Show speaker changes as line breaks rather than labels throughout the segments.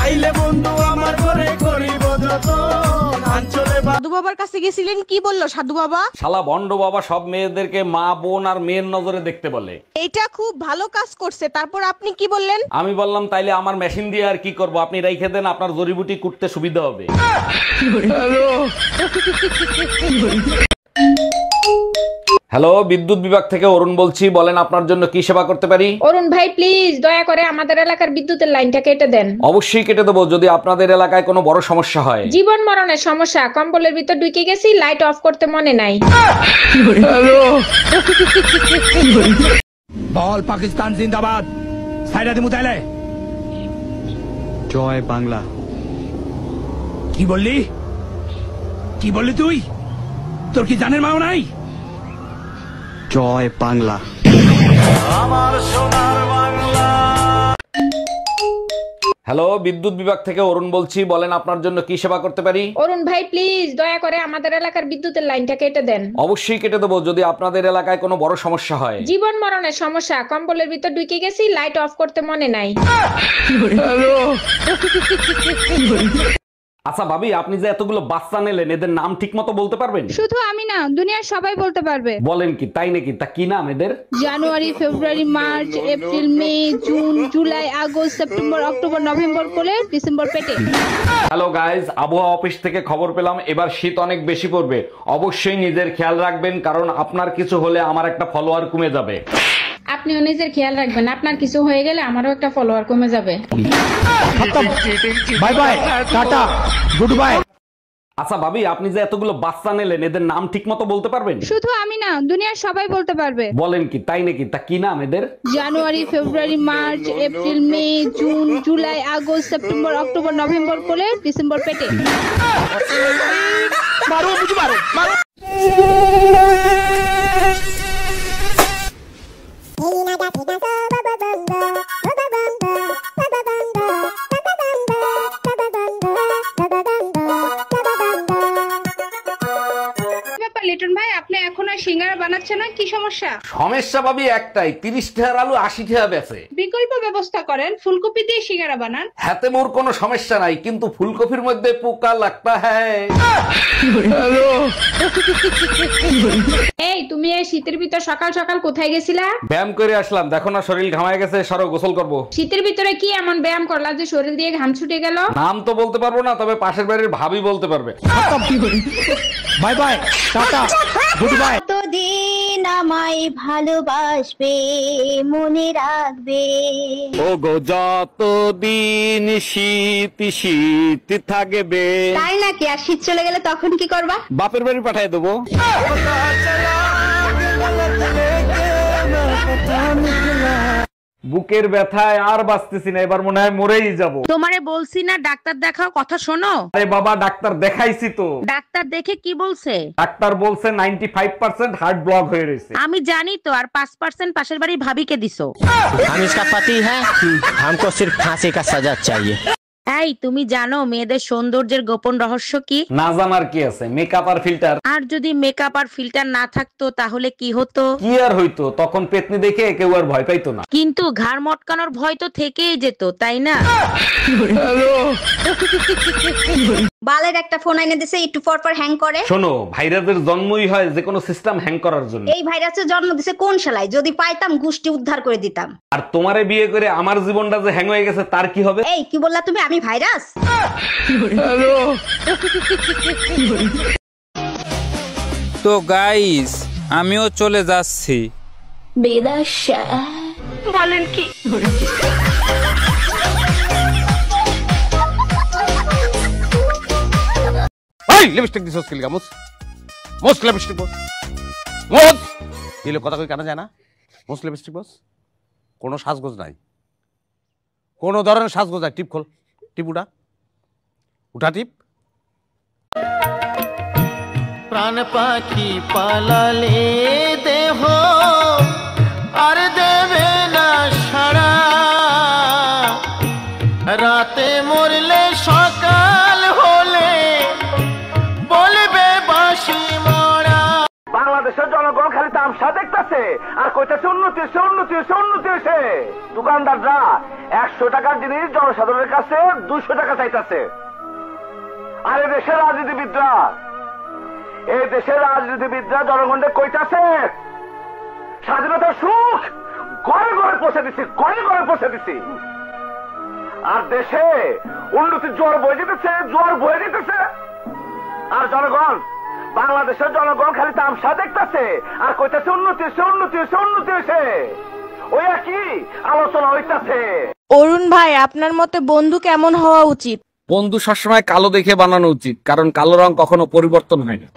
আইলে বন্ধু আমার ঘরে করিব যতন আঞ্চলে
সাধু বাবার কাছে গেছিলেন, কি বললো সাধু বাবা?
শালা ভণ্ড বাবা সব মেয়েদেরকে মা বোন আর মেয়ের নজরে দেখতে বলে।
এটা খুব ভালো কাজ করছে, তারপর আপনি কি বললেন?
আমি বললাম তাইলে আমার মেশিন দিয়ে আর কি করব, আপনি রাইখে দেন, আপনার জড়িবুটি কুটতে সুবিধা হবে। হ্যালো, বিদ্যুৎ বিভাগ থেকে অরুণ বলছি, বলেন আপনার জন্য কি সেবা করতে পারি?
অরুণ ভাই প্লিজ দয়া করে আমাদের এলাকার বিদ্যুতের লাইনটা কেটে দেন।
অবশ্যই কেটে দেবো, যদি আপনাদের এলাকায় কোনো বড় সমস্যা হয়।
জীবন মরণের সমস্যা, কম্বলের ভিতর ঢুকে গেছি, লাইট অফ করতে মনে নাই।
বল পাকিস্তান জিন্দাবাদ। সাইডা দিমু তাইলে।
জয় বাংলা।
কি বললি? কি বললি তুই? তোর কি জানের মাও নাই?
জয় বাংলা।
হ্যালো, বিদ্যুৎ বিভাগ থেকে অরুণ বলছি, বলেন আপনার জন্য কি সেবা করতে পারি?
অরুণ ভাই প্লিজ দয়া করে আমাদের এলাকার বিদ্যুতের লাইনটা কেটে দেন।
অবশ্যই কেটে দেবো, যদি আপনাদের এলাকায় কোনো বড় সমস্যা হয়।
জীবন মরণের সমস্যা, কম্বলের ভিতর ঢুকে গেছি, লাইট অফ করতে মনে নাই।
আচ্ছা ভাবি, আপনি যে এতগুলো বাচ্চা নিলেন, এদের নাম ঠিক মতো বলতে পারবেন?
শুধু আমি না, দুনিয়ার সবাই বলতে পারবে।
বলেন কি, তাই নাকি? তা কি নাম এদের?
জানুয়ারি, ফেব্রুয়ারি, মার্চ, এপ্রিল, মে, জুন, জুলাই, আগস্ট, সেপ্টেম্বর, অক্টোবর, নভেম্বর করে ডিসেম্বর পেটে।
হ্যালো গাইজ, আবহাওয়া অফিস থেকে খবর পেলাম এবার শীত অনেক বেশি পড়বে। অবশ্যই নিজের খেয়াল রাখবেন, কারণ আপনার কিছু হলে আমার একটা ফলোয়ার কমে যাবে।
আপনিও নিজের খেয়াল রাখবেন, আপনার কিছু হয়ে গেলে আমারও একটা ফলোয়ার কমে যাবে।
Bye bye, tata, good bye.
আচ্ছা ভাবি, আপনি যে এতগুলো বাচ্চা নিলেন, এদের নাম ঠিক মতো বলতে পারবেন?
শুধু আমি না, দুনিয়ার সবাই বলতে পারবে।
বলেন কি, তাই নাকি? তা কি নাম এদের?
জানুয়ারি, ফেব্রুয়ারি, মার্চ, এপ্রিল, মে, জুন, জুলাই, আগস্ট, সেপ্টেম্বর, অক্টোবর, নভেম্বর করে ডিসেম্বর পেটে।
মারো বুঝি মারো মারো।
লিটন ভাই, আপনি এখন আর সিঙ্গারা বানাচ্ছেন না, কি সমস্যা?
সমস্যা ভাবি একটাই, 30 টাকার আলু 80 টাকা বেচে।
বিকল্প ব্যবস্থা করেন, ফুলকপি দিয়ে সিঙ্গারা বানান।
হাতে মোর কোনো সমস্যা নাই, কিন্তু ফুলকপির মধ্যে পোকা লাগতা হ্যায়।
এই তুমি এই শীতের ভিতর সকাল সকাল কোথায় গেছিলা?
ব্যায়াম করে আসলাম, দেখো না শরীর ঘামায় গেছে, সরো গোসল করবো।
শীতের ভিতরে কি এমন ব্যায়াম করলা যে শরীর দিয়ে ঘাম ছুটে গেল?
নাম তো বলতে পারবো না, তবে পাশের বাড়ির ভাবি বলতে পারবে।
Bye bye, tata, good bye.
কতদিন আমায় ভালোবাসবে, মনে রাখবে।
ও গো যতদিন শীত শীত থাকবে।
তাই নাকি? আর শীত চলে গেলে তখন কি করবা?
বাপের বাড়ি পাঠায় দেবো। বুকের ব্যথায় আর বাঁচতেছি না, এবার মনে হয় মরেই যাব।
তোমারে বলছি না ডাক্তার দেখাও, কথা শোনো।
আরে বাবা, ডাক্তার দেখাইছি তো।
ডাক্তার দেখে কি বলছে?
ডাক্তার বলছে 95% হার্ট ব্লক হয়ে রয়েছে।
আমি জানি তো, আর 5% পাশের বাড়ি ভাবিকে দিছো।
हम इसका पति है, हमको सिर्फ फांसी का सजा चाहिए।
এই তুমি জানো মেয়েদের সৌন্দর্যের গোপন রহস্য কি?
না জানার কি আছে, মেকআপ আর ফিল্টার।
আর যদি মেকআপ আর ফিল্টার না থাকতো তাহলে কি হতো?
কি আর হইতো, তখন পেতনি দেখে কেউ আর ভয় পাইতো না।
কিন্তু ঘাড় মটকানোর ভয় তো থেকেই যেত, তাই না?
বালের একটা ফোন এনে দিছে, একটু পর পর হ্যাং করে।
শোনো, ভাইরাসের জন্মই হয় যে কোনো সিস্টেম হ্যাং করার জন্য।
এই ভাইরাসের জন্ম দিছে কোন শালায়? যদি পাইতাম গুষ্টি উদ্ধার করে দিতাম।
আর তোমারে বিয়ে করে আমার জীবনটা যে হ্যাং হয়ে গেছে, তার কি হবে?
এই কি বললা তুমি? আমি ভাইরাস?
তো গাইস, আমিও চলে যাচ্ছি।
বেদাশা
বলেন কি?
এই লিপস্টিক দিছস কি লাগা? মোস লিপস্টিক বস, মোস দিলে কথা কই কানা যায় না? মোস লিপস্টিক বস, কোনো সাজগোজ নাই, কোনো ধরনের সাজগোজ নাই। টিপ খোল, টিপ উঠা, উঠা টিপ।
প্রাণ পাখি পালালে দেহ আর দেবে না সারা, রাতে মরলে সকাল হলে বলবে বাসি মরা।
বাংলাদেশের জনগণ খালি তামসা দেখতে
দেখতাছে আর কইতাছে উন্নতি হয়েছে, উন্নতি হয়েছে, উন্নতি হয়েছে। দোকানদাররা 100 টাকার জিনিস জনসাধারণের কাছে 200 টাকা চাইতাছে। আর এই দেশের রাজনীতিবিদরা জনগণকে কইতাছে স্বাধীনতার সুখ ঘরে ঘরে পৌঁছে দিছি, ঘরে ঘরে পৌঁছে দিছি। আর দেশে উন্নতির জোয়ার বয়ে যেতেছে, জোয়ার বয়ে যেতেছে। আর জনগণ, বাংলাদেশের জনগণ খালি তামসা দেখতেছে আর কইতাছে উন্নতি হয়েছে, উন্নতি হয়েছে, উন্নতি হয়েছে। ওই একই আলোচনা হইতাছে।
অরুণ ভাই, আপনার মতে বন্ধু কেমন হওয়া উচিত?
বন্ধু সবসময় কালো দেখে বানানো উচিত, কারণ কালো রং কখনো পরিবর্তন হয় না।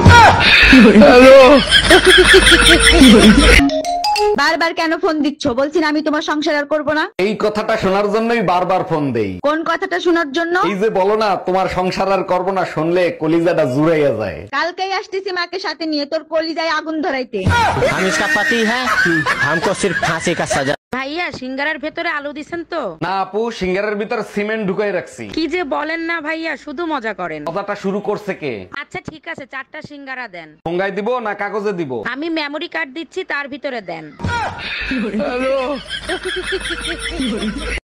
বারবার কেন ফোন দিচ্ছ? বলছি না আমি তোমার সংসার আর করবো না।
এই কথাটা শোনার জন্যই বারবার ফোন দেই।
কোন কথাটা শোনার জন্য?
এই যে বলো না তোমার সংসার আর করবো না, শুনলে কলিজাটা জুড়াইয়া যায়।
কালকেই আসতেছি মাকে সাথে নিয়ে তোর কলিজায় আগুন ধরাইতে।
हम इसका पति है, हमको सिर्फ फांसी का सजा।
ভাইয়া, সিঙ্গারার ভেতরে আলু দিছেন তো?
না আপু, সিঙ্গারের ভিতর সিমেন্ট ঢুকাই রাখছি।
কি যে বলেন না ভাইয়া, শুধু মজা করেন।
কথাটা শুরু করছে কে?
আচ্ছা ঠিক আছে, 4টা সিঙ্গারা দেন।
ঠোঙ্গায় দিব না কাগজে দিব?
আমি মেমোরি কার্ড দিচ্ছি, তার ভিতরে দেন।